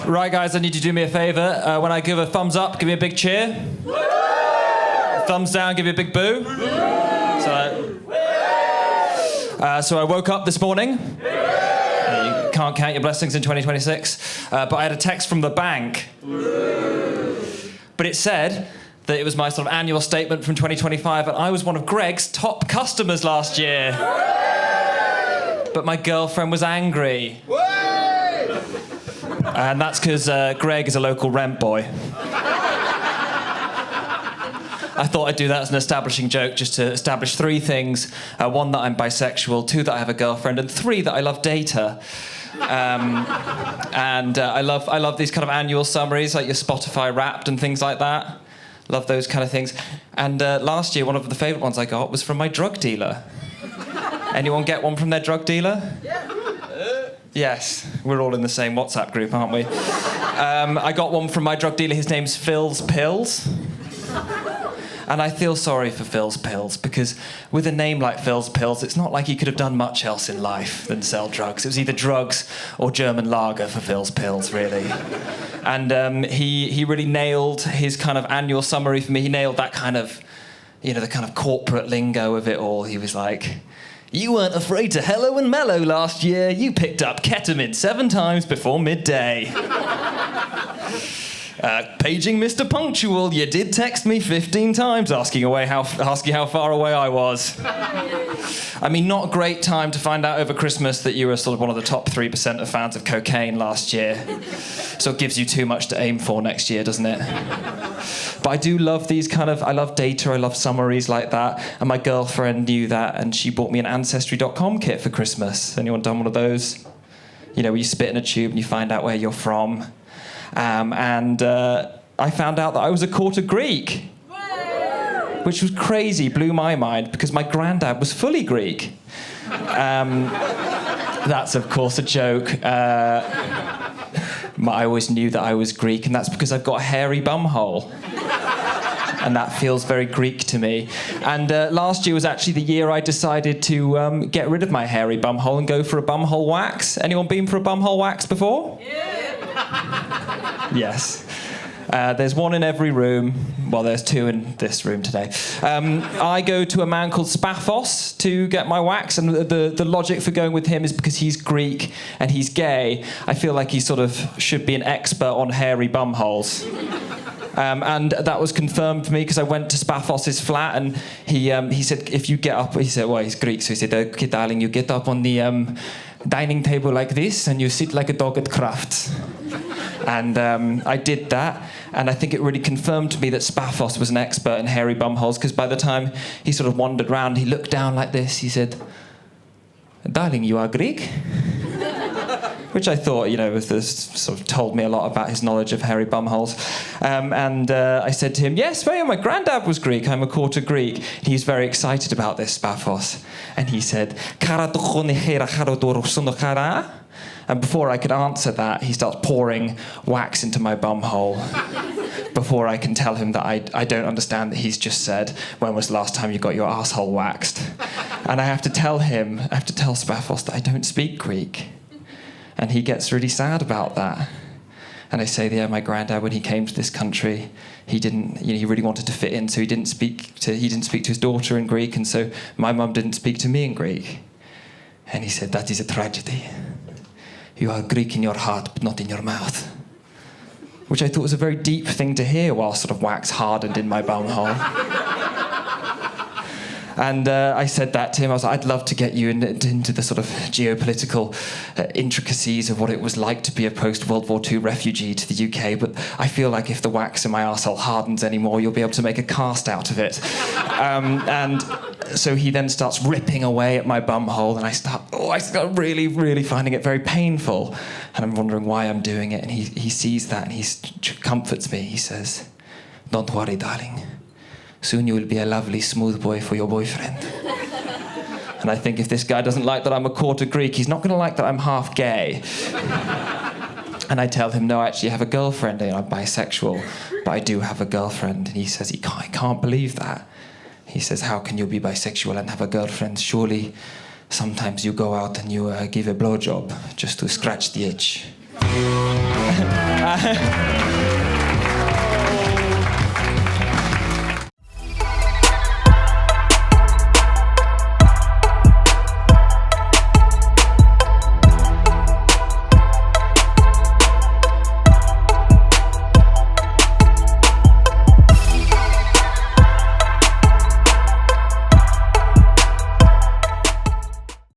Right, guys, I need you to do me a favour. When I give a thumbs up, give me a big cheer. Thumbs down, give me a big boo. So I woke up this morning. You can't count your blessings in 2026. But I had a text from the bank. But it said that it was my sort of annual statement from 2025, and I was one of Greg's top customers last year. But my girlfriend was angry. And that's because Greg is a local rent boy. I thought I'd do that as an establishing joke, just to establish three things. One, that I'm bisexual. Two, that I have a girlfriend. And three, that I love data. I love these kind of annual summaries, like your Spotify Wrapped and things like that. Love those kind of things. And last year, one of the favourite ones I got was from my drug dealer. Anyone get one from their drug dealer? Yeah. Yes, we're all in the same WhatsApp group, aren't we? I got one from my drug dealer. His name's Phil's Pills. And I feel sorry for Phil's Pills, because with a name like Phil's Pills, it's not like he could have done much else in life than sell drugs. It was either drugs or German lager for Phil's Pills, really. And he really nailed his kind of annual summary for me. He nailed that kind of, the kind of corporate lingo of it all. He was like, "You weren't afraid to hello and mellow last year. You picked up ketamine 7 times before midday. Paging Mr. Punctual, you did text me 15 times asking how far away I was." I mean, not a great time to find out over Christmas that you were sort of one of the top 3% of fans of cocaine last year. So it gives you too much to aim for next year, doesn't it? But I do love I love data, I love summaries like that. And my girlfriend knew that, and she bought me an Ancestry.com kit for Christmas. Anyone done one of those? Where you spit in a tube and you find out where you're from. I found out that I was a quarter Greek, which was crazy, blew my mind, because my granddad was fully Greek. That's, of course, a joke. I always knew that I was Greek, and that's because I've got a hairy bumhole. And that feels very Greek to me. And last year was actually the year I decided to get rid of my hairy bumhole and go for a bumhole wax. Anyone been for a bumhole wax before? Yeah. Yes. There's one in every room. Well, there's 2 in this room today. I go to a man called Spaphos to get my wax, and the logic for going with him is because he's Greek and he's gay. I feel like he sort of should be an expert on hairy bumholes. And that was confirmed for me, because I went to Spaphos's flat, and he said, if you get up, he said, well, he's Greek, so he said, "Okay, darling, you get up on the dining table like this, and you sit like a dog at crafts." And I did that, and I think it really confirmed to me that Spaphos was an expert in hairy bumholes, because by the time he sort of wandered round, he looked down like this, he said, "Darling, you are Greek?" Which I thought, sort of told me a lot about his knowledge of hairy bumholes. I said to him, "Yes, well, my granddad was Greek. I'm a quarter Greek." And he was very excited about this, Spaphos. And he said, and before I could answer that, he starts pouring wax into my bumhole. Before I can tell him that I don't understand that he's just said, "When was the last time you got your asshole waxed?" And I have to tell Spaphos that I don't speak Greek. And he gets really sad about that. And I say, yeah, my granddad, when he came to this country, he really wanted to fit in, so he didn't speak to his daughter in Greek, and so my mum didn't speak to me in Greek. And he said, "That is a tragedy. You are Greek in your heart, but not in your mouth." Which I thought was a very deep thing to hear while sort of wax hardened in my bumhole. And I said that to him. I was like, "I'd love to get you into the sort of geopolitical intricacies of what it was like to be a post-World War II refugee to the UK, but I feel like if the wax in my arsehole hardens anymore, you'll be able to make a cast out of it." And so he then starts ripping away at my bumhole, and I start really, really finding it very painful. And I'm wondering why I'm doing it. And he sees that, and he comforts me. He says, "Don't worry, darling. Soon you will be a lovely smooth boy for your boyfriend." And I think if this guy doesn't like that I'm a quarter Greek, he's not going to like that I'm half gay. And I tell him, "No, I actually have a girlfriend. I'm bisexual, but I do have a girlfriend." And he says, I can't believe that. He says, "How can you be bisexual and have a girlfriend? Surely sometimes you go out and you give a blowjob just to scratch the itch."